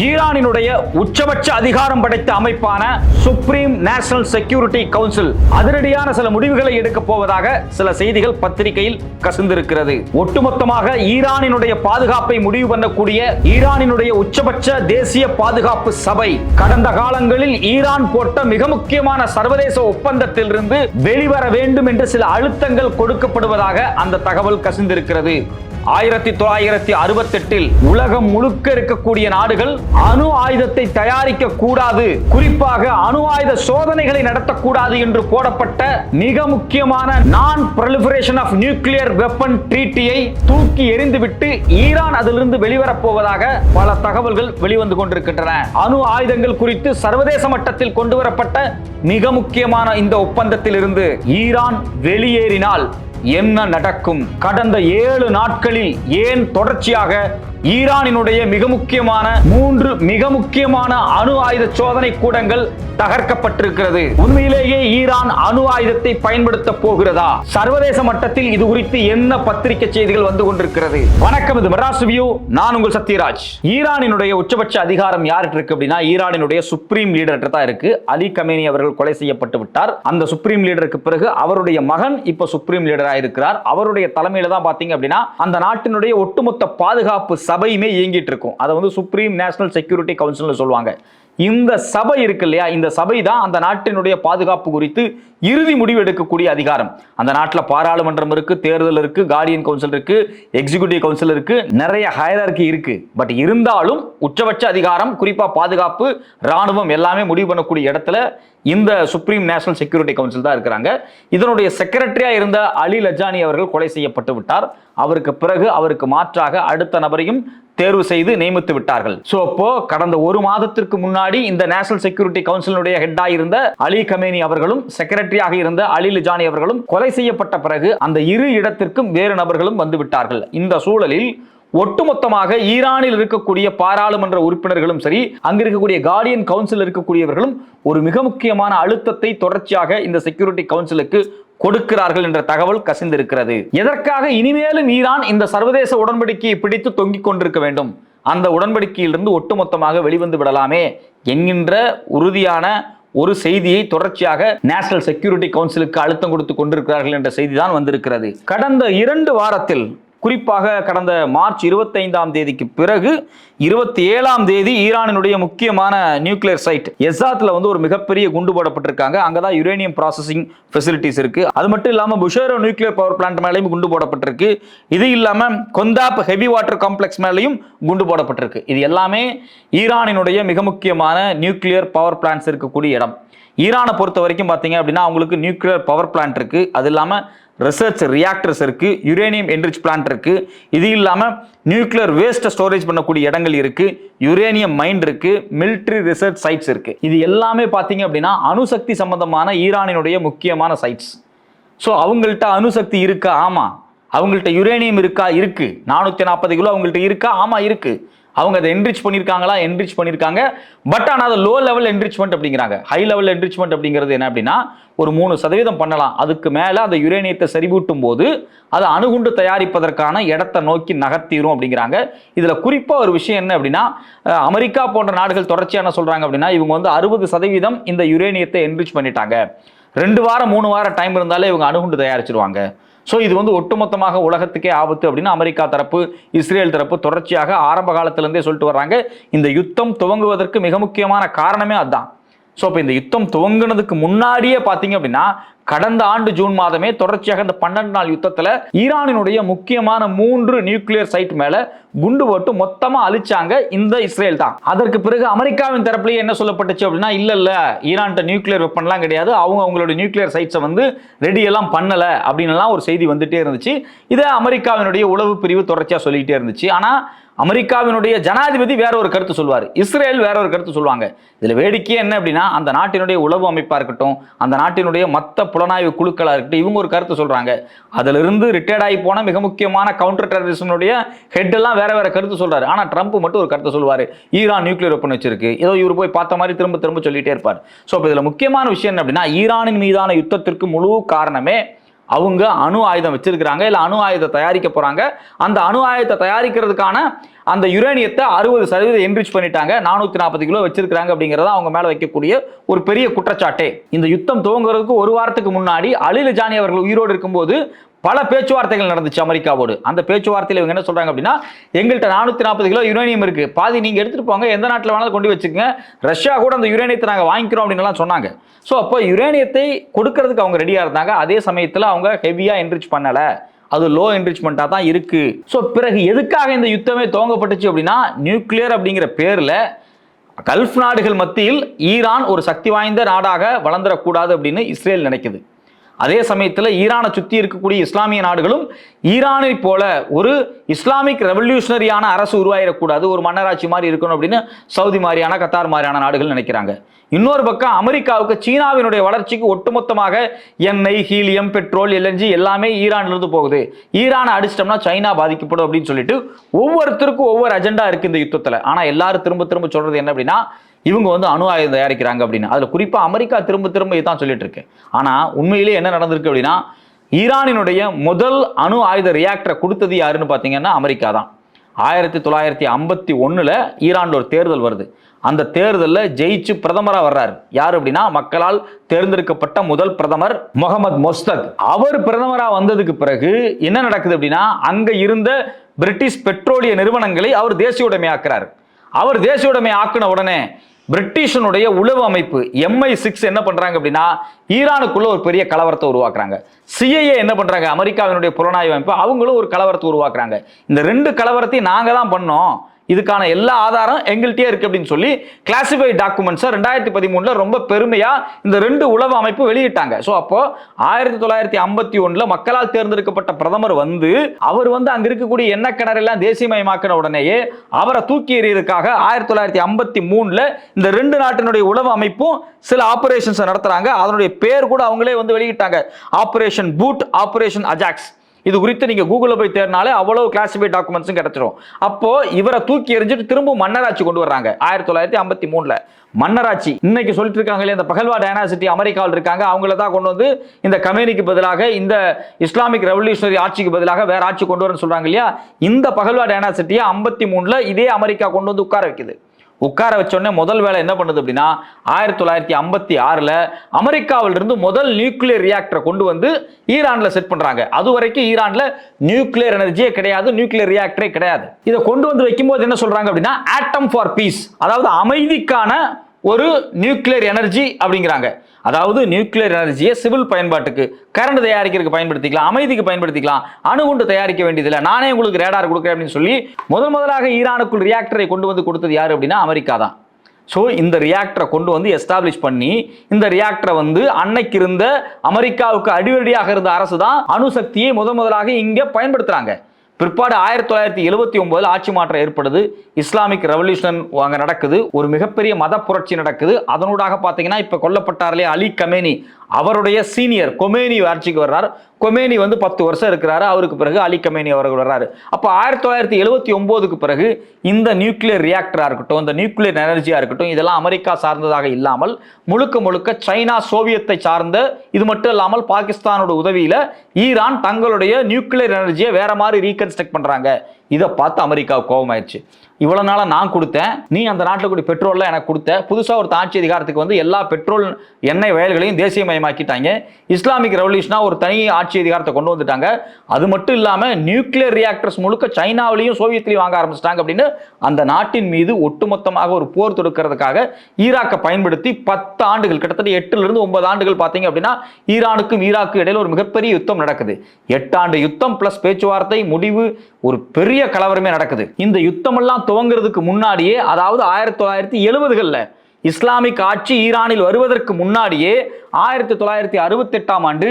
ஈரானினுடைய உச்சபட்ச அதிகாரம் படைத்த அமைப்பான சுப்ரீம் நேஷனல் செக்யூரிட்டி கவுன்சில் அதிரடியான சில முடிவுகளை எடுக்க போவதாக சில செய்திகள் பத்திரிகையில் கசிந்திருக்கிறது. ஒட்டுமொத்தமாக ஈரானினுடைய பாதுகாப்பை முடிவு பண்ணக்கூடிய ஈரானினுடைய உச்சபட்ச தேசிய பாதுகாப்பு சபை கடந்த காலங்களில் ஈரான் போட்ட மிக முக்கியமான சர்வதேச ஒப்பந்தத்திலிருந்து வெளிவர வேண்டும் என்று சில அழுத்தங்கள் கொடுக்கப்படுவதாக அந்த தகவல் கசிந்திருக்கிறது. 1968 உலகம் முழுக்க இருக்கக்கூடிய நாடுகள் அணு ஆயுதத்தை தயாரிக்க கூடாது, குறிப்பாக அணு ஆயுத சோதனைகளை நடத்தக்கூடாது என்று போடப்பட்ட மிக முக்கியமான நான் பிராலிஃபரேஷன் ஆஃப் நியூக்ளியர் வெப்பன் ட்ரீட்டியை தூக்கி எறிந்துவிட்டு ஈரான் அதிலிருந்து வெளிவரப் போவதாக பல தகவல்கள் வெளிவந்து கொண்டிருக்கின்றன. அணு ஆயுதங்கள் குறித்து சர்வதேச மட்டத்தில் கொண்டு வரப்பட்ட மிக முக்கியமான இந்த ஒப்பந்தத்தில் இருந்து ஈரான் வெளியேறினால் என்ன நடக்கும்? கடந்த 7 நாட்களில் ஏன் தொடர்ச்சியாக ஈரானினுடைய மிக முக்கியமான 3 மிக முக்கியமான அணு ஆயுத சோதனை கூடங்கள் தகர்க்கப்பட்டிருக்கிறது? உண்மையிலேயே ஈரான் அணு ஆயுதத்தை பயன்படுத்த போகிறதா? சர்வதேச மட்டத்தில் இது குறித்து என்ன பத்திரிகை செய்திகள் வந்து கொண்டிருக்கிறது? வணக்கம், இது மெட்ராஸ் ரிவ்யூ. நான் உங்கள் சத்யராஜ். ஈரானினுடைய உச்சபட்ச அதிகாரம் யாருக்கு இருக்கு அப்படின்னா ஈரானினுடைய சுப்ரீம் லீடர் தான் இருக்கு. அலி கமேனி அவர்கள் கொலை செய்யப்பட்டு விட்டார். அந்த சுப்ரீம் லீடருக்கு பிறகு அவருடைய மகன் இப்ப சுப்ரீம் லீடரா இருக்கிறார். அவருடைய தலைமையில தான் பாத்தீங்க அப்படின்னா அந்த நாட்டினுடைய ஒட்டுமொத்த பாதுகாப்பு சபையுமே இயங்கிட்டு இருக்கும். அதை வந்து சுப்ரீம் நேஷனல் செக்யூரிட்டி கவுன்சில் சொல்லுவாங்க. இந்த சபை இருக்கு இல்லையா, இந்த சபை தான் அந்த நாட்டினுடைய பாதுகாப்பு குறித்து இறுதி முடிவு எடுக்கக்கூடிய அதிகாரம். அந்த நாட்டில் பாராளுமன்றம் இருக்கு, தேர்தல் இருக்கு, கார்டியன் கவுன்சில் இருக்கு, எக்ஸிகியூட்டிவ் கவுன்சில் இருக்கு, நிறைய ஹையரார்கி இருக்கு. பட் இருந்தாலும் உச்சபட்ச அதிகாரம், குறிப்பா பாதுகாப்பு, ராணுவம் எல்லாமே முடிவு பண்ணக்கூடிய இடத்துல இந்த சுப்ரீம் நேஷனல் செக்யூரிட்டி கவுன்சில் தான் இருக்கிறாங்க. இதனுடைய செக்ரட்டரியா இருந்த அலி லஜானி அவர்கள் கொலை செய்யப்பட்டு விட்டார். அவருக்கு பிறகு அவருக்கு மாற்றாக அடுத்த நபரையும் தேர்வு செய்து நியமித்து விட்டார்கள். சோ அப்போ கடந்த 1 மாதத்திற்கு முன்னாடி இந்த நேஷனல் செக்யூரிட்டி கவுன்சிலுடைய ஹெட்டா இருந்த அலி கமேனி அவர்களும் செக்ரட்டரியாக இருந்த அலி லஜானி அவர்களும் கொலை செய்யப்பட்ட பிறகு அந்த இரு இடத்திற்கும் வேறு நபர்களும் வந்து விட்டார்கள். இந்த சூழலில் ஒட்டுமொத்தமாக ஈரானில் இருக்கக்கூடிய பாராளுமன்ற உறுப்பினர்களும் சரி, அங்க இருக்கக்கூடிய கார்டியன் கவுன்சில் இருக்கக்கூடியவர்களும் ஒரு மிக முக்கியமான அழுத்தத்தை தொடர்ச்சியாக இந்த செக்யூரிட்டி கவுன்சிலுக்கு கொடுக்கிறார்கள் என்ற தகவல் கசிந்திருக்கிறது. எதற்காக இனிமேலும் ஈரான் இந்த சர்வதேச உடன்படிக்கையை பிடித்து தொங்கிக் கொண்டிருக்க வேண்டும்? அந்த உடன்படிக்கையிலிருந்து ஒட்டுமொத்தமாக வெளிவந்து விடலாமே என்கின்ற உறுதியான ஒரு செய்தியை தொடர்ச்சியாக நேஷனல் செக்யூரிட்டி கவுன்சிலுக்கு அழுத்தம் கொடுத்து கொண்டிருக்கிறார்கள் என்ற செய்தி தான் வந்திருக்கிறது. கடந்த 2 வாரத்தில், குறிப்பாக கடந்த மார்ச் 25ஆம் தேதிக்கு பிறகு 27ஆம் தேதி ஈரானினுடைய முக்கியமான நியூக்ளியர் சைட் எஸ்ஸாத்ல வந்து ஒரு மிகப்பெரிய குண்டு போடப்பட்டிருக்காங்க. அங்கதான் யுரேனியம் ப்ராசஸிங் ஃபெசிலிட்டிஸ் இருக்கு. அது மட்டும் இல்லாம புஷேரோ நியூக்ளியர் பவர் பிளான்ட் மேலேயும் குண்டு போடப்பட்டிருக்கு. இது இல்லாம கொந்தாப் ஹெவி வாட்டர் காம்ப்ளெக்ஸ் மேலேயும் குண்டு போடப்பட்டிருக்கு. இது எல்லாமே ஈரானினுடைய மிக முக்கியமான நியூக்ளியர் பவர் பிளான்ட்ஸ் இருக்கக்கூடிய இடம். ஈரானை பொறுத்த வரைக்கும் பார்த்தீங்க அப்படின்னா அவங்களுக்கு நியூக்ளியர் பவர் பிளான்ட் இருக்கு, அது இல்லாமல் ரிசர்ச் ரியாக்டர்ஸ் இருக்கு, யுரேனியம் என்ரிச் பிளான்ட் இருக்கு, இது இல்லாமல் நியூக்ளியர் வேஸ்ட் ஸ்டோரேஜ் பண்ணக்கூடிய இடங்கள் இருக்கு, யுரேனியம் மைண்ட் இருக்கு, மிலிட்டரி ரிசர்ச் சைட்ஸ் இருக்கு. இது எல்லாமே பார்த்தீங்க அப்படின்னா அணுசக்தி சம்பந்தமான ஈரானினுடைய முக்கியமான சைட்ஸ். ஸோ அவங்கள்ட்ட அணுசக்தி இருக்கா? ஆமா. அவங்கள்ட்ட யுரேனியம் இருக்கா? இருக்கு. 440 கிலோ அவங்கள்ட்ட இருக்கா? ஆமா இருக்கு. அவங்க அதை என்ரிச் பண்ணியிருக்காங்களா? என்ரிச் பண்ணியிருக்காங்க. பட் ஆனால் அது லோ லெவல் என்ரிச்மெண்ட் அப்படிங்கிறாங்க. ஹை லெவல் என்ரிச்மெண்ட் அப்படிங்கிறது என்ன அப்படின்னா ஒரு 3% பண்ணலாம். அதுக்கு மேலே அந்த யுரேனியத்தை செறிவூட்டும் போது அது அணுகுண்டு தயாரிப்பதற்கான இடத்தை நோக்கி நகர்த்திரும் அப்படிங்கிறாங்க. இதில் குறிப்பாக ஒரு விஷயம் என்ன அப்படின்னா அமெரிக்கா போன்ற நாடுகள் தொடர்ச்சியாக என்ன சொல்கிறாங்க அப்படின்னா இவங்க வந்து 60% இந்த யுரேனியத்தை என்ரிச் பண்ணிட்டாங்க. 2 வாரம் 3 வாரம் டைம் இருந்தாலே இவங்க அணுகுண்டு தயாரிச்சிருவாங்க. ஸோ இது வந்து ஒட்டுமொத்தமாக உலகத்துக்கே ஆபத்து அப்படின்னு அமெரிக்கா தரப்பு, இஸ்ரேல் தரப்பு தொடர்ச்சியாக ஆரம்ப காலத்திலிருந்தே சொல்லிட்டு வர்றாங்க. இந்த யுத்தம் துவங்குவதற்கு மிக முக்கியமான காரணமே அதுதான். ஸோ இப்போ இந்த யுத்தம் துவங்கினதுக்கு முன்னாடியே பார்த்தீங்க அப்படின்னா கடந்த ஆண்டு ஜூன் மாதமே தொடர்ச்சியாக இந்த 12 நாள் யுத்தத்தில் ஈரானினுடைய முக்கியமான 3 நியூக்ளியர் சைட் மேல குண்டு போட்டு மொத்தமா அழிச்சாங்க இந்த இஸ்ரேல் தான். அதற்கு பிறகு அமெரிக்காவின் தரப்புலேயே என்ன சொல்லப்பட்டுச்சு அப்படின்னா இல்ல ஈரான்கிட்ட நியூக்ளியர் வெப்பன்லாம் கிடையாது, அவங்களோட நியூக்ளியர் சைட்ஸை வந்து ரெடி எல்லாம் பண்ணல அப்படின்னு ஒரு செய்தி வந்துட்டே இருந்துச்சு. இதை அமெரிக்காவினுடைய உளவு பிரிவு தொடர்ச்சியா சொல்லிட்டே இருந்துச்சு. ஆனா அமெரிக்காவினுடைய ஜனாதிபதி வேற ஒரு கருத்து சொல்வார், இஸ்ரேல் வேற ஒரு கருத்து சொல்லுவாங்க. இதுல வேடிக்கையே என்ன அப்படின்னா அந்த நாட்டினுடைய உளவு அமைப்பா இருக்கட்டும், அந்த நாட்டினுடைய மற்ற புலனாய்வு குழுக்களா இருக்கட்டும், இவங்க ஒரு கருத்து சொல்றாங்க. அதுல இருந்து ரிட்டையர்ட் ஆகி போன மிக முக்கியமான கவுண்டர் டெரரிசனுடைய ஹெட் எல்லாம் வேற வேற கருத்து சொல்றாரு. ஆனா ட்ரம்ப் மட்டும் ஒரு கருத்து சொல்வாரு, ஈரான் நியூக்ளியர் வெப்பன் வச்சிருக்கு, ஏதோ இவர் போய் பார்த்த மாதிரி திரும்ப திரும்ப சொல்லிட்டே இருப்பார். ஸோ இதுல முக்கியமான விஷயம் என்ன அப்படின்னா ஈரானின் மீதான யுத்தத்திற்கு முழு காரணமே அவங்க அணு ஆயுதம் வச்சிருக்கிறாங்க, இல்லை அணு ஆயுதம் தயாரிக்க போறாங்க. அந்த அணு ஆயுதத்தை தயாரிக்கிறதுக்கான அந்த யுரேனியத்தை 60% என்ரிச் பண்ணிட்டாங்க, 440 கிலோ வச்சிருக்காங்க அப்படிங்கறத அவங்க மேல வைக்கக்கூடிய ஒரு பெரிய குற்றச்சாட்டே. இந்த யுத்தம் துவங்குறதுக்கு ஒரு வாரத்துக்கு முன்னாடி அலி லஜானி அவர்கள் உயிரோடு இருக்கும்போது பல பேச்சுவார்த்தைகள் நடந்துச்சு அமெரிக்காவோடு. அந்த பேச்சுவார்த்தையில் இவங்க என்ன சொல்றாங்க அப்படின்னா, எங்கள்கிட்ட 440 கிலோ யுரேனியம் இருக்கு, பாதி நீங்க எடுத்துட்டு போங்க, எந்த நாட்டில் வேணாலும் கொண்டு வச்சுக்கோங்க, ரஷ்யா கூட அந்த யுரேனியத்தை நாங்கள் வாங்கிக்கிறோம் அப்படின்னு சொன்னாங்க. ஸோ அப்போ யுரேனியத்தை கொடுக்கறதுக்கு அவங்க ரெடியா இருந்தாங்க. அதே சமயத்தில் அவங்க ஹெவியா என்ரிச் பண்ணல, அது லோ என்ரிச்மெண்டா தான் இருக்கு. ஸோ பிறகு எதுக்காக இந்த யுத்தமே துவங்கப்பட்டுச்சு அப்படின்னா, நியூக்ளியர் அப்படிங்கிற பேர்ல கல்ஃப் நாடுகள் மத்தியில் ஈரான் ஒரு சக்தி வாய்ந்த நாடாக வளர்ந்துடக்கூடாது அப்படின்னு இஸ்ரேல் நினைக்குது. அதே சமயத்தில் ஈரானை சுற்றி இருக்கக்கூடிய இஸ்லாமிய நாடுகளும் ஈரானை போல ஒரு இஸ்லாமிக் ரெவல்யூஷனரியான அரசு உருவாயிடக்கூடாது, ஒரு மன்னராட்சி மாதிரி இருக்கணும் அப்படின்னு சவுதி மாதிரியான, கத்தார் மாதிரியான நாடுகள் நினைக்கிறாங்க. இன்னொரு பக்கம் அமெரிக்காவுக்கு சீனாவினுடைய வளர்ச்சிக்கு ஒட்டுமொத்தமாக எண்ணெய், ஹீலியம், பெட்ரோல், எல்என்ஜி எல்லாமே ஈரானிலிருந்து போகுது, ஈரானை அடிச்சிட்டோம்னா சைனா பாதிக்கப்படும் அப்படின்னு சொல்லிட்டு ஒவ்வொருத்தருக்கும் ஒவ்வொரு அஜெண்டா இருக்கு இந்த யுத்தத்தில். ஆனால் எல்லாரும் திரும்ப திரும்ப சொல்றது என்ன அப்படின்னா, இவங்க அணு ஆயுதம் தயாரிக்கிறாங்க அப்படின்னு. அதுல குறிப்பா அமெரிக்கா திரும்ப திரும்ப இதான் சொல்லிட்டு இருக்கு. ஆனா உண்மையிலேயே என்ன நடந்திருக்கு அப்படின்னா, ஈரானினுடைய முதல் அணு ஆயுத ரியாக்டரை கொடுத்தது யாருன்னு பாத்தீங்கன்னா அமெரிக்கா தான். 1951 ஈரான்ல ஒரு தேர்தல் வருது. அந்த தேர்தலில் ஜெயிச்சு பிரதமரா வர்றாரு. யார் அப்படின்னா, மக்களால் தேர்ந்தெடுக்கப்பட்ட முதல் பிரதமர் முகமது மொஸ்தக். அவர் பிரதமரா வந்ததுக்கு பிறகு என்ன நடக்குது அப்படின்னா, அங்க இருந்த பிரிட்டிஷ் பெட்ரோலிய நிறுவனங்களை அவர் தேசிய உடைமையாக்குறாரு. அவர் தேசிய உடைமை ஆக்கின உடனே பிரிட்டிஷனுடைய உளவு அமைப்பு MI6 என்ன பண்றாங்க அப்படின்னா, ஈரானுக்குள்ள ஒரு பெரிய கலவரத்தை உருவாக்குறாங்க. CIA என்ன பண்றாங்க, அமெரிக்காவினுடைய புலனாய்வு அமைப்பு, அவங்களும் ஒரு கலவரத்தை உருவாக்குறாங்க. இந்த ரெண்டு கலவரத்தையும் நாங்க தான் பண்ணோம், இதுக்கான எல்லா ஆதாரம் எங்கள்கிட்டயே இருக்கு அப்படின்னு சொல்லி கிளாசிஃபைட் டாக்குமெண்ட்ஸை 2013 ரொம்ப பெருமையா இந்த ரெண்டு உளவு அமைப்பு வெளியிட்டாங்க. ஸோ அப்போ 1951 மக்களால் தேர்ந்தெடுக்கப்பட்ட பிரதமர் அவர் அங்க இருக்கக்கூடிய எண்ணெய் கிணறெல்லாம் தேசியமயமாக்கின உடனேயே அவரை தூக்கி எறியறதுக்காக 1953 இந்த ரெண்டு நாட்டினுடைய உளவு அமைப்பும் சில ஆபரேஷன்ஸ் நடத்துறாங்க. அதனுடைய பேர் கூட அவங்களே வெளியிட்டாங்க, ஆபரேஷன் பூட், ஆபரேஷன் அஜாக்ஸ். இது குறித்து நீங்க கூகுள்ல போய் தேடினாலே அவ்வளவு கிளாசிஃபைட் டாக்குமெண்ட்ஸும் கிடைச்சிரும். அப்போ இவரை தூக்கி எறிஞ்சிட்டு திரும்ப மன்னராட்சி கொண்டு வர்றாங்க 1953. மன்னராட்சி இன்னைக்கு சொல்லிட்டு இருக்காங்களே, இந்த பகல்வா டைனாசிட்டி அமெரிக்காவில் இருக்காங்க, அவங்கள தான் கொண்டு வந்து இந்த கம்பெனிக்கு பதிலாக இந்த இஸ்லாமிக் ரெவல்யூஷனரி ஆட்சிக்கு பதிலாக வேற ஆட்சி கொண்டு வரன்னு சொல்றாங்க இல்லையா. இந்த பகல்வா டைனாசிட்டியை 53 இதே அமெரிக்கா கொண்டு வந்து உட்கார வைக்குது. உட்கார வச்சோடனே முதல் வேலை என்ன பண்ணுது அப்படின்னா, 1956 அமெரிக்காவில் இருந்து முதல் நியூக்ளியர் ரியாக்டரை கொண்டு வந்து ஈரான்ல செட் பண்றாங்க. அது வரைக்கும் ஈரான்ல நியூக்ளியர் எனர்ஜியே கிடையாது, நியூக்ளியர் ரியாக்டரே கிடையாது. இதை கொண்டு வந்து வைக்கும்போது என்ன சொல்றாங்க அப்படின்னா, ஆட்டம் ஃபார் பீஸ், அதாவது அமைதிக்கான ஒரு நியூக்ளியர் எனர்ஜி அப்படிங்கிறாங்க. அதாவது நியூக்ளியர் எனர்ஜியை சிவில் பயன்பாட்டுக்கு, கரண்ட் தயாரிக்கிறதுக்கு பயன்படுத்திக்கலாம், அமைதிக்கு பயன்படுத்திக்கலாம், அணுகுண்டு தயாரிக்க வேண்டியதில்லை, நானே உங்களுக்கு ரேடார் கொடுக்குறேன் அப்படின்னு சொல்லி முதலாக ஈரானுக்குள் ரியாக்டரை கொண்டு வந்து கொடுத்தது யாரு அப்படின்னா அமெரிக்கா தான். ஸோ இந்த ரியாக்டரை கொண்டு வந்து எஸ்டாப்ளிஷ் பண்ணி, இந்த ரியாக்டரை அன்னைக்கு இருந்த அமெரிக்காவுக்கு அடிவடியாக இருந்த அரசு தான் அணுசக்தியை முதலாக இங்கே பயன்படுத்துறாங்க. பிற்பாடு 1979 ஆட்சி மாற்றம் ஏற்படுது, இஸ்லாமிக் ரெவல்யூஷன் அங்க நடக்குது, ஒரு மிகப்பெரிய மத புரட்சி நடக்குது. அதனூடாக பார்த்தீங்கன்னா இப்ப கொல்லப்பட்டார்களே அலி கமேனி, அவருடைய சீனியர் கொமேனி ஆட்சிக்கு வர்றார். கொமேனி 10 வருஷம் இருக்கிறாரு, அவருக்கு பிறகு அலி கமேனி அவர்கள் வர்றாரு. அப்போ 1979க்கு பிறகு இந்த நியூக்ளியர் ரியாக்டரா இருக்கட்டும், இந்த நியூக்ளியர் எனர்ஜியா இருக்கட்டும், இதெல்லாம் அமெரிக்கா சார்ந்ததாக இல்லாமல் முழுக்க சைனா, சோவியத்தை சார்ந்த, இது மட்டும் இல்லாமல் பாகிஸ்தானோட உதவியில ஈரான் தங்களுடைய நியூக்ளியர் எனர்ஜியை வேற மாதிரி ரீகன்ஸ்ட்ரக்ட் பண்றாங்க. இதை பார்த்து அமெரிக்காவுக்கு கோபமாயிருச்சு. இவ்வளவு நாளா நான் கொடுத்தேன், நீ அந்த நாட்டில் கூடிய பெட்ரோல்லாம் எனக்கு கொடுத்த, புதுசா ஒரு ஆட்சி அதிகாரத்துக்கு எல்லா பெட்ரோல் எண்ணெய் வயல்களையும் தேசியமயமாக்கிட்டாங்க, இஸ்லாமிக் ரெவல்யூஷனா ஒரு தனி ஆட்சி அதிகாரத்தை கொண்டு வந்துட்டாங்க. அது மட்டும் இல்லாம நியூக்ளியர் ரியாக்டர்ஸ் முழுக்க சைனாவிலையும் சோவியத்திலையும் வாங்க ஆரம்பிச்சிட்டாங்க அப்படின்னு அந்த நாட்டின் மீது ஒட்டுமொத்தமாக ஒரு போர் தொடுக்கிறதுக்காக ஈராக்கை பயன்படுத்தி 10 ஆண்டுகள், கிட்டத்தட்ட 8 to 9 ஆண்டுகள் பார்த்தீங்க அப்படின்னா ஈரானுக்கும் ஈராக்கு இடையில ஒரு மிகப்பெரிய யுத்தம் நடக்குது. 8 ஆண்டு யுத்தம் பிளஸ் பேச்சுவார்த்தை, முடிவு ஒரு பெரிய கலவரமே நடக்குது. இந்த யுத்தம் எல்லாம் துவங்குறதுக்கு முன்னாடியே, அதாவது 1970களில் இஸ்லாமிக் ஆட்சி ஈரானில் வருவதற்கு முன்னாடியே 1968ஆம் ஆண்டு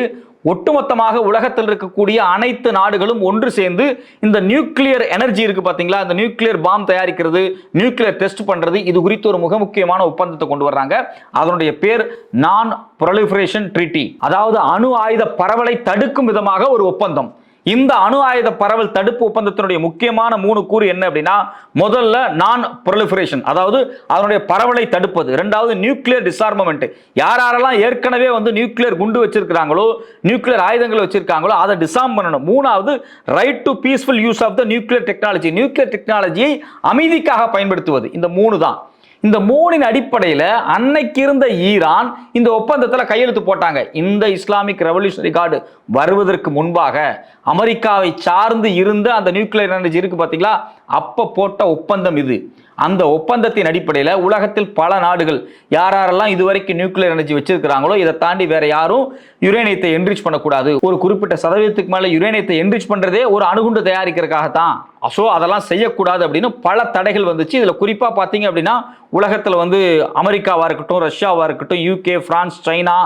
ஒட்டுமொத்தமாக உலகத்தில் இருக்கக்கூடிய அனைத்து நாடுகளும் ஒன்று சேர்ந்து இந்த நியூக்ளியர் எனர்ஜி இருக்கு பாத்தீங்களா, இந்த நியூக்ளியர் பாம் தயாரிக்கிறது, நியூக்ளியர் டெஸ்ட் பண்றது, இது குறித்து ஒரு மிக முக்கியமான ஒப்பந்தத்தை கொண்டு வர்றாங்க. அதனுடைய பேர் நான் ப்ரொலிஃபரேஷன் ட்ரீட்டி, அதாவது அணு ஆயுத பரவலை தடுக்கும் விதமாக ஒரு ஒப்பந்தம். இந்த அணு ஆயுத பரவல் தடுப்பு ஒப்பந்தத்தினுடைய முக்கியமான 3 கூறு என்ன அப்படின்னா, முதல்ல நான் ப்ரொலிஃபரேஷன், அதாவது அதனுடைய பரவலை தடுப்பது. இரண்டாவது நியூக்ளியர் டிசார்மமெண்ட், யாரெல்லாம் ஏற்கனவே வந்து நியூக்ளியர் குண்டு வச்சிருக்காங்களோ, நியூக்ளியர் ஆயுதங்கள் வச்சிருக்காங்களோ அதை டிசார்ம் பண்ணணும். மூணாவது right to peaceful use of the nuclear technology, nuclear டெக்னாலஜியை அமைதிக்காக பயன்படுத்துவது. இந்த 3 தான். இந்த 3 அடிப்படையில் அன்னைக்கு இருந்த ஈரான் இந்த ஒப்பந்தத்தில் கையெழுத்து போட்டாங்க. இந்த இஸ்லாமிக் ரெவல்யூஷனரி கார்டு வருவதற்கு முன்பாக அமெரிக்காவை சார்ந்து இருந்த அந்த நியூக்ளியர் எனர்ஜி இருக்கு பார்த்தீங்களா, அப்ப போட்ட ஒப்பந்தம் இது. அந்த ஒப்பந்தத்தின் அடிப்படையில் உலகத்தில் பல நாடுகள் யாரெல்லாம் இதுவரைக்கும் நியூக்ளியர் எனர்ஜி வச்சிருக்கிறாங்களோ இதை தாண்டி வேற யாரும் யுரேனியத்தை என்ரிச் பண்ணக்கூடாது. ஒரு குறிப்பிட்ட சதவீதத்துக்கு மேல யுரேனியத்தை என்ரிச் பண்றதே ஒரு அணுகுண்டு தயாரிக்கிறதுக்காகத்தான். ஸோ அதெல்லாம் செய்யக்கூடாது அப்படின்னு பல தடைகள் வந்துச்சு. இதுல குறிப்பா பாத்தீங்க அப்படின்னா உலகத்துல வந்து அமெரிக்காவா இருக்கட்டும், ரஷ்யாவா இருக்கட்டும், UK, பிரான்ஸ், சைனா,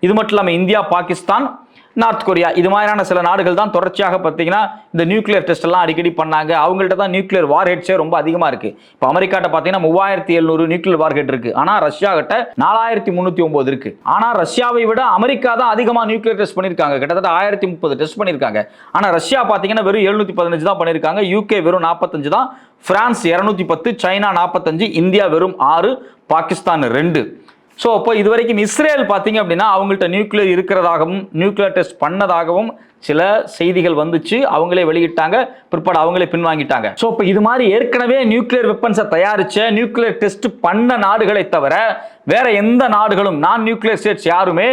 இது மட்டும் இல்லாமல் இந்தியா, பாகிஸ்தான், நார்த் கொரியா, இது மாதிரியான சில நாடுகள் தான் தொடர்ச்சியாக பார்த்தீங்கன்னா இந்த நியூக்ளியர் டெஸ்ட் எல்லாம் அடிக்கடி பண்ணாங்க. அவங்கள்ட்ட தான் நியூக்ளியர் வார்ஹெட்ஸே ரொம்ப அதிகமாக இருக்கு. இப்போ அமெரிக்காட்ட பார்த்தீங்கன்னா 3700 நியூக்ளியர் வார்ஹெட் இருக்கு. ஆனால் ரஷ்யா கிட்ட 4309 இருக்கு. ஆனால் ரஷ்யாவை விட அமெரிக்கா தான் அதிகமாக நியூக்ளியர் டெஸ்ட் பண்ணியிருக்காங்க. கிட்டத்தட்ட 1030 டெஸ்ட் பண்ணியிருக்காங்க. ஆனால் ரஷ்யா பார்த்தீங்கன்னா வெறும் 715 தான் பண்ணியிருக்காங்க. UK வெறும் 45 தான், பிரான்ஸ் 210, சைனா 45, இந்தியா வெறும் 6, பாகிஸ்தான் 2. ஸோ அப்போ இது வரைக்கும் இஸ்ரேல் பார்த்தீங்க அப்படின்னா அவங்கள்ட்ட நியூக்ளியர் இருக்கிறதாகவும் நியூக்ளியர் டெஸ்ட் பண்ணதாகவும் சில செய்திகள் வந்துச்சு. அவங்களே வெளியிட்டாங்க, பிற்பாடு அவங்களே பின்வாங்கிட்டாங்க. ஸோ இப்போ இது மாதிரி ஏற்கனவே நியூக்ளியர் வெப்பன்ஸை தயாரிச்ச நியூக்ளியர் டெஸ்ட் பண்ண நாடுகளை தவிர வேற எந்த நாடுகளும் நான் நியூக்ளியர் ஸ்டேட்ஸ் யாருமே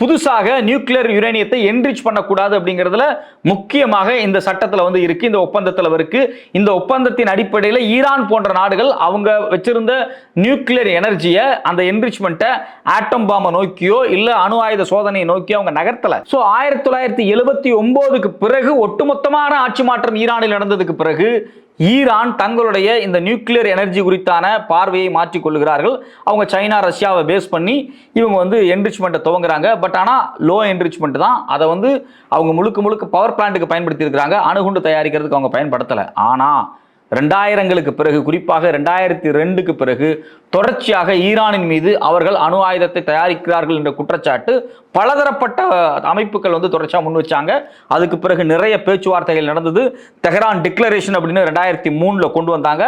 புதுசாக நியூக்ளியர் யுரேனியத்தை என்ரிச் பண்ணக்கூடாது அப்படிங்கிறதுல முக்கியமாக இந்த சட்டத்தில் வந்து இருக்கு, இந்த ஒப்பந்தத்தில் இருக்கு. இந்த ஒப்பந்தத்தின் அடிப்படையில் ஈரான் போன்ற நாடுகள் அவங்க வச்சிருந்த நியூக்ளியர் எனர்ஜியை, அந்த என்ரிச்மெண்ட்டை ஆட்டம் பாம்பை நோக்கியோ இல்ல அணு ஆயுத சோதனையை நோக்கியோ அவங்க நகர்த்தல. ஸோ 1979க்கு பிறகு ஒட்டுமொத்தமான ஆட்சி மாற்றம் ஈரானில் நடந்ததுக்கு பிறகு ஈரான் தங்களுடைய இந்த நியூக்ளியர் எனர்ஜி குறித்தான பார்வையை மாற்றிக் கொள்கிறார்கள். அவங்க சைனா, ரஷ்யாவை பேஸ் பண்ணி இவங்க வந்து என்ரிச்மெண்ட்டை துவங்குறாங்க. பட் ஆனால் லோ என்ரிச்மெண்ட் தான். அதை வந்து அவங்க முழுக்க பவர் பிளான்ட்டுக்கு பயன்படுத்தி இருக்கிறாங்க, அணுகுண்டு தயாரிக்கிறதுக்கு அவங்க பயன்படுத்தலை. ஆனால் 2000களுக்கு பிறகு, குறிப்பாக 2002க்கு பிறகு தொடர்ச்சியாக ஈரானின் மீது அவர்கள் அணு ஆயுதத்தை தயாரிக்கிறார்கள் என்ற குற்றச்சாட்டு பலதரப்பட்ட அமைப்புகள் வந்து தொடர்ச்சியாக முன் வச்சாங்க. அதுக்கு பிறகு நிறைய பேச்சுவார்த்தைகள் நடந்தது. தெஹ்ரான் டிக்ளரேஷன் அப்படின்னு 2003 கொண்டு வந்தாங்க.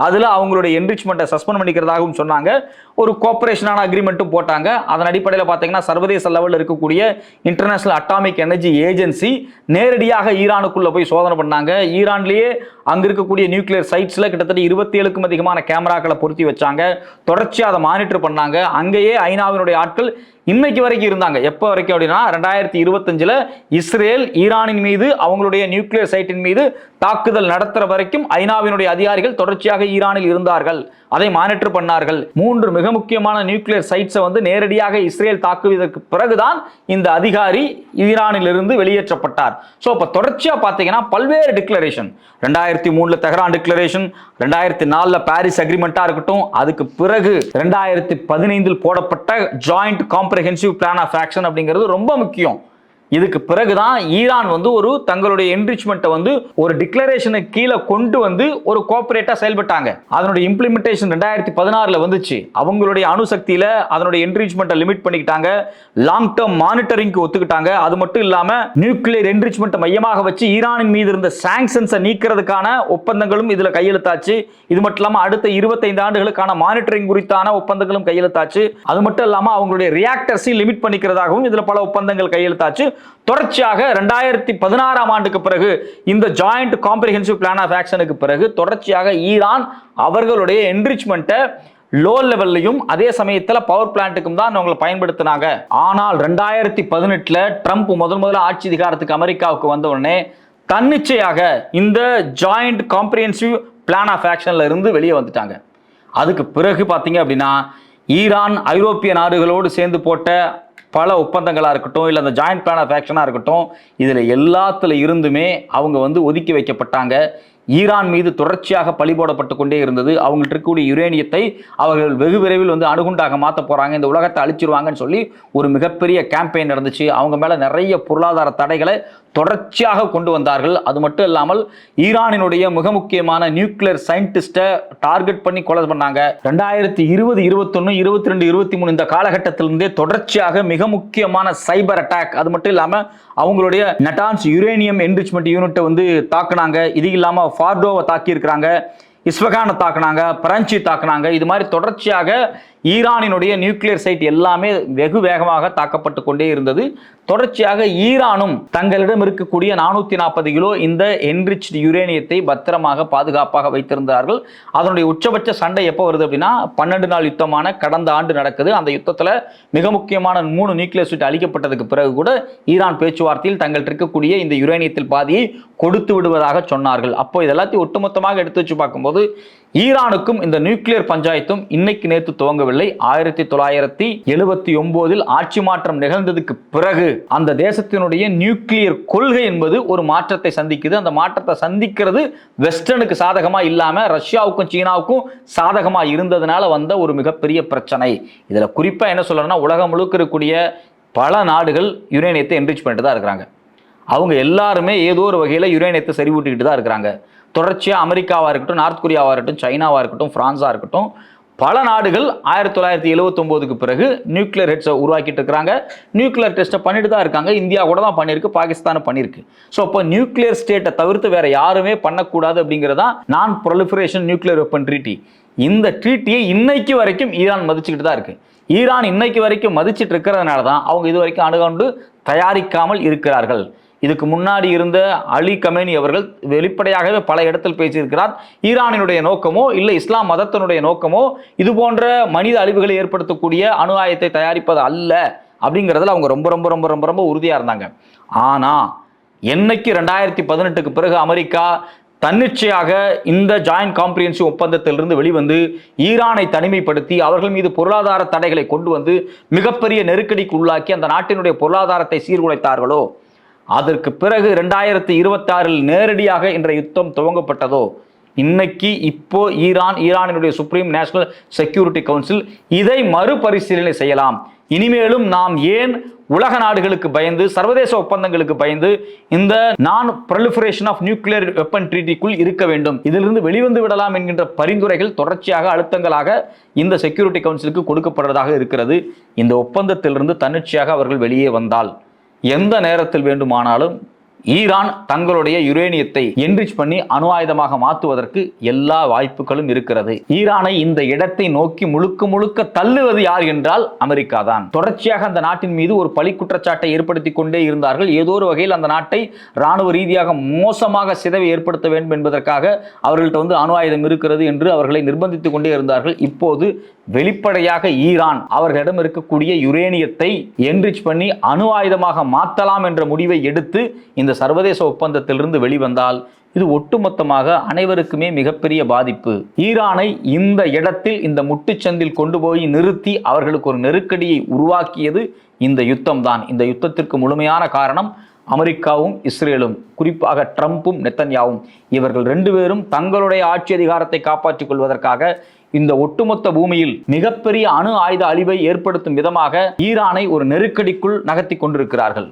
அதில் அவங்களுடைய என்ரிச்மெண்ட்டை சஸ்பெண்ட் பண்ணிக்கிறதாகவும் சொன்னாங்க. ஒரு கோஆபரேஷனான அக்ரிமெண்ட்டும் போட்டாங்க. அதன் அடிப்படையில் பார்த்தீங்கன்னா சர்வதேச லெவலில் இருக்கக்கூடிய இன்டர்நேஷனல் அட்டாமிக் எனர்ஜி ஏஜென்சி நேரடியாக ஈரானுக்குள்ள போய் சோதனை பண்ணாங்க. ஈரான்லேயே அங்க இருக்கக்கூடிய நியூக்ளியர் சைட்ஸ்ல கிட்டத்தட்ட 27க்கும் அதிகமான கேமராக்களை பொருத்தி வச்சாங்க. தொடர்ச்சியாக அதை மானிட்டர் பண்ணாங்க. அங்கேயே ஐநாவினுடைய ஆட்கள் இன்னைக்கு வரைக்கும் இருந்தாங்க. எப்போ வரைக்கும் அப்படின்னா 2025 இஸ்ரேல் ஈரானின் மீது அவங்களுடைய நியூக்ளியர் சைட்டின் மீது தாக்குதல் நடத்துற வரைக்கும் ஐநாவினுடைய அதிகாரிகள் தொடர்ச்சியாக ஈரானில் இருந்தார்கள், அதை மானிட்டர் பண்ணார்கள். 3 மிக முக்கியமான நியூக்ளியர் சைட்ஸை வந்து நேரடியாக இஸ்ரேல் தாக்குவதற்கு பிறகுதான் இந்த அதிகாரி ஈரானில் இருந்து வெளியேற்றப்பட்டார். ஸோ இப்போ தொடர்ச்சியா பார்த்தீங்கன்னா பல்வேறு டிக்ளரேஷன், 2003 தெஹ்ரான் டிக்ளரேஷன், 2004 பாரிஸ் அக்ரிமெண்டா இருக்கட்டும், அதுக்கு பிறகு 2015 போடப்பட்ட joint comprehensive plan of action அப்படிங்கிறது ரொம்ப முக்கியம். இதுக்கு பிறகுதான் ஈரான் வந்து ஒரு தங்களுடைய என்ரிச்மெண்ட்டை வந்து ஒரு டிக்ளரேஷனுக்கு கீழே கொண்டு வந்து ஒரு கோஆபரேட்டா செயல்பட்டாங்க. அதனுடைய இம்ப்ளிமெண்டேஷன் 2016 வந்துச்சு. அவங்களுடைய அணுசக்தியில அதனுடைய என்ரிச்மெண்ட்டை லிமிட் பண்ணிக்கிட்டாங்க, லாங் டேர்ம் மானிட்டரிங்க்கு ஒத்துக்கிட்டாங்க. அது மட்டும் இல்லாம நியூக்ளியர் என்ரிச்மெண்ட்டை மையமாக வச்சு ஈரானின் மீது இருந்த சாங்ஷன்ஸை நீக்கிறதுக்கான ஒப்பந்தங்களும் இதுல கையெழுத்தாச்சு. இது மட்டும் இல்லாம அடுத்த 25 ஆண்டுகளுக்கான மானிட்டரிங் குறித்தான ஒப்பந்தங்களும் கையெழுத்தாச்சு. அது மட்டும் இல்லாம அவங்களுடைய ரியாக்டர்ஸை லிமிட் பண்ணிக்கிறதாகவும் இதுல பல ஒப்பந்தங்கள் கையெழுத்தாச்சு. தொடர்ச்சியாக 2016 ஆண்டுக்கு பிறகு இந்த ஜாயிண்ட் காம்ப்ரிஹென்சிவ் பிளான் ஆஃப் ஆக்ஷனுக்கு பிறகு தொடர்ச்சியாக ஈரான் அவர்களுடைய என்ரிச்மெண்ட்டை லோ லெவல்லையும் அதே சமயத்தில் பவர் பிளான்ட்டுக்கும் தான் அவங்களை பயன்படுத்தினாங்க. ஆனால் 2018 ட்ரம்ப் முதல்ல ஆட்சி அதிகாரத்துக்கு அமெரிக்காவுக்கு வந்த உடனே தன்னிச்சையாக இந்த ஜாயிண்ட் காம்ப்ரிஹென்சிவ் பிளான் ஆஃப் ஆக்ஷன்ல இருந்து வெளியே வந்துட்டாங்க. அதுக்கு பிறகு பார்த்தீங்க அப்படின்னா ஈரான் ஐரோப்பிய நாடுகளோடு சேர்ந்து போட்ட பல ஒப்பந்தங்களாக இருக்கட்டும், இல்லை அந்த ஜாயிண்ட் பிளான் ஆஃப் ஆக்ஷனாக இருக்கட்டும், இதில் எல்லாத்துல இருந்துமே அவங்க வந்து ஒதுக்கி வைக்கப்பட்டாங்க. ஈரான் மீது தொடர்ச்சியாக பழி போடப்பட்டு கொண்டே இருந்தது. அவங்கள்ட்ட இருக்கக்கூடிய யுரேனியத்தை அவர்கள் வெகு விரைவில் அணுகுண்டாக மாற்ற போறாங்க, இந்த உலகத்தை அழிச்சிருவாங்கன்னு சொல்லி ஒரு மிகப்பெரிய கேம்பெயின் நடந்துச்சு. அவங்க மேல நிறைய பொருளாதார தடைகளை தொடர்ச்சியாக கொண்டு வந்தார்கள். அது மட்டும் இல்லாமல் ஈரானினுடைய மிக முக்கியமான நியூக்ளியர் சயின்டிஸ்டை டார்கெட் பண்ணி கொலை பண்ணாங்க. 2020, 21, 22, 23 இந்த காலகட்டத்திலிருந்தே தொடர்ச்சியாக மிக முக்கியமான சைபர் அட்டாக், அது மட்டும் இல்லாம அவங்களுடைய நட்டான்ஸ் யுரேனியம் என்ரிச்மெண்ட் யூனிட்டை தாக்குனாங்க. இது இல்லாம ஃபார்டோவை தாக்கி இருக்கிறாங்க, இஸ்ஃபகானை தாக்குனாங்க, பரஞ்சி தாக்குனாங்க. இது மாதிரி தொடர்ச்சியாக ஈரானினுடைய நியூக்ளியர் சைட் எல்லாமே வெகு வேகமாக தாக்கப்பட்டு கொண்டே இருந்தது. தொடர்ச்சியாக ஈரானும் தங்களிடம் இருக்கக்கூடிய 440 கிலோ இந்த என்ரிச்ட் யுரேனியத்தை பத்திரமாக பாதுகாப்பாக வைத்திருந்தார்கள். அதனுடைய உச்சபட்ச சண்டை எப்போ வருது அப்படின்னா 12 நாள் யுத்தமான கடந்த ஆண்டு நடக்குது. அந்த யுத்தத்தில் மிக முக்கியமான 3 நியூக்ளியர் சைட் அளிக்கப்பட்டதுக்கு பிறகு கூட ஈரான் பேச்சுவார்த்தையில் தங்கள்கிட்ட இருக்கக்கூடிய இந்த யுரேனியத்தில் பாதியை கொடுத்து விடுவதாக சொன்னார்கள். அப்போ இதெல்லாத்தையும் ஒட்டுமொத்தமாக எடுத்து வச்சு பார்க்கும்போது ஈரானுக்கும் இந்த நியூக்ளியர் பஞ்சாயத்தும் இன்னைக்கு நேற்று துவங்கவில்லை. 1979 ஆட்சி மாற்றம் நிகழ்ந்ததுக்கு பிறகு அந்த தேசத்தினுடைய நியூக்ளியர் கொள்கை என்பது ஒரு மாற்றத்தை சந்திக்குது. அந்த மாற்றத்தை சந்திக்கிறது வெஸ்டர்னுக்கு சாதகமா இல்லாம ரஷ்யாவுக்கும் சீனாவுக்கும் சாதகமா இருந்ததுனால வந்த ஒரு மிகப்பெரிய பிரச்சனை. இதுல குறிப்பா என்ன சொல்லணும்னா, உலகம் முழுக்க இருக்கக்கூடிய பல நாடுகள் யுரேனியத்தை என்ரிச் பண்ணிட்டு தான் இருக்கிறாங்க. அவங்க எல்லாருமே ஏதோ ஒரு வகையில் யுரேனியத்தை செறிவூட்டிக்கிட்டு தான் இருக்கிறாங்க. தொடர்ச்சியாக அமெரிக்காவாக இருக்கட்டும், நார்த் கொரியாவாக இருக்கட்டும், சைனாவாக இருக்கட்டும், பிரான்ஸாக இருக்கட்டும், பல நாடுகள் 1979க்கு பிறகு நியூக்ளியர் ஹெட்ஸை உருவாக்கிட்டு இருக்கிறாங்க. நியூக்ளியர் டெஸ்ட்டை பண்ணிட்டு தான் இருக்காங்க. இந்தியா கூட தான் பண்ணியிருக்கு, பாகிஸ்தானும் பண்ணியிருக்கு. ஸோ அப்போ நியூக்ளியர் ஸ்டேட்டை தவிர்த்து வேற யாருமே பண்ணக்கூடாது அப்படிங்கிறதான் நான் ப்ரொலிஃபரேஷன் நியூக்ளியர் வெப்பன் ட்ரீட்டி. இந்த ட்ரீட்டியை இன்னைக்கு வரைக்கும் ஈரான் மதிச்சுக்கிட்டு தான் இருக்கு. ஈரான் இன்னைக்கு வரைக்கும் மதிச்சுட்டு இருக்கிறதுனால தான் அவங்க இது வரைக்கும் அணுகுண்டு தயாரிக்காமல் இருக்கிறார்கள். இதுக்கு முன்னாடி இருந்த அலி கமேனி அவர்கள் வெளிப்படையாகவே பல இடத்தில் பேசியிருக்கிறார். ஈரானினுடைய நோக்கமோ இல்லை இஸ்லாம் மதத்தினுடைய நோக்கமோ இது போன்ற மனித அழிவுகளை ஏற்படுத்தக்கூடிய அணு ஆயுதத்தை தயாரிப்பது அல்ல அப்படிங்கிறதுல அவங்க ரொம்ப ரொம்ப ரொம்ப ரொம்ப ரொம்ப உறுதியாக இருந்தாங்க. ஆனால் என்னைக்கு 2018க்கு பிறகு அமெரிக்கா தன்னிச்சையாக இந்த ஜாயின்ட் காம்ப்ரிஹென்சிவ் ஒப்பந்தத்திலிருந்து வெளிவந்து ஈரானை தனிமைப்படுத்தி அவர்கள் மீது பொருளாதார தடைகளை கொண்டு வந்து மிகப்பெரிய நெருக்கடிக்கு உள்ளாக்கி அந்த நாட்டினுடைய பொருளாதாரத்தை சீர்குலைத்தார்களோ, அதற்கு பிறகு 2026 நேரடியாக இன்றைய யுத்தம் துவங்கப்பட்டதோ, இப்போ ஈரானினுடைய சுப்ரீம் நேஷனல் செக்யூரிட்டி கவுன்சில் இதை மறுபரிசீலனை செய்யலாம். இனிமேலும் நாம் ஏன் உலக நாடுகளுக்கு பயந்து சர்வதேச ஒப்பந்தங்களுக்கு பயந்து இந்த நான் ப்ரொலிஃபரேஷன் ஆஃப் நியூக்ளியர் வெப்பன் ட்ரீட்டிக்குள் இருக்க வேண்டும், இதிலிருந்து வெளிவந்து விடலாம் என்கின்ற பரிந்துரைகள் தொடர்ச்சியாக அழுத்தங்களாக இந்த செக்யூரிட்டி கவுன்சிலுக்கு கொடுக்கப்படுவதாக இருக்கிறது. இந்த ஒப்பந்தத்திலிருந்து தன்னிச்சையாக அவர்கள் வெளியே வந்தால் எந்த நேரத்தில் வேண்டுமானாலும் ஈரான் தங்களுடைய யுரேனியத்தை என்ரிச் பண்ணி அணு ஆயுதமாக மாற்றுவதற்கு எல்லா வாய்ப்புகளும் இருக்கிறது. ஈரானை இந்த இடத்தை நோக்கி முழுக்க முழுக்க தள்ளுவது யார் என்றால் அமெரிக்கா தான். தொடர்ச்சியாக அந்த நாட்டின் மீது ஒரு பழி குற்றச்சாட்டை ஏற்படுத்தி கொண்டே இருந்தார்கள். ஏதோ ஒரு வகையில் அந்த நாட்டை ராணுவ ரீதியாக மோசமாக சிதைவை ஏற்படுத்த வேண்டும் என்பதற்காக அவர்கள்ட்ட அணு ஆயுதம் இருக்கிறது என்று அவர்களை நிர்பந்தித்துக் கொண்டே இருந்தார்கள். இப்போது வெளிப்படையாக ஈரான் அவர்களிடம் இருக்கக்கூடிய யுரேனியத்தை என்ரிச் பண்ணி அணு ஆயுதமாக மாற்றலாம் என்ற முடிவை எடுத்து இந்த சர்வதேச ஒப்பந்தத்திலிருந்து வெளிவந்தால் இது ஒட்டுமொத்தமாக அனைவருக்குமே மிகப்பெரிய பாதிப்பு. ஈரானை இந்த இடத்தில் இந்த முட்டுச்சந்தில் கொண்டு போய் நிறுத்தி அவர்களுக்கு ஒரு நெருக்கடியை உருவாக்கியது இந்த யுத்தம் தான். இந்த யுத்தத்திற்கு முழுமையான காரணம் அமெரிக்காவும் இஸ்ரேலும், குறிப்பாக ட்ரம்பும் நெத்தன்யாவும். இவர்கள் 2 பேரும் தங்களுடைய ஆட்சி அதிகாரத்தை காப்பாற்றிக் கொள்வதற்காக இந்த ஒட்டுமொத்த பூமியில் மிகப்பெரிய அணு ஆயுத அழிவை ஏற்படுத்தும் விதமாக ஈரானை ஒரு நெருக்கடிக்குள் நகர்த்தி கொண்டிருக்கிறார்கள்.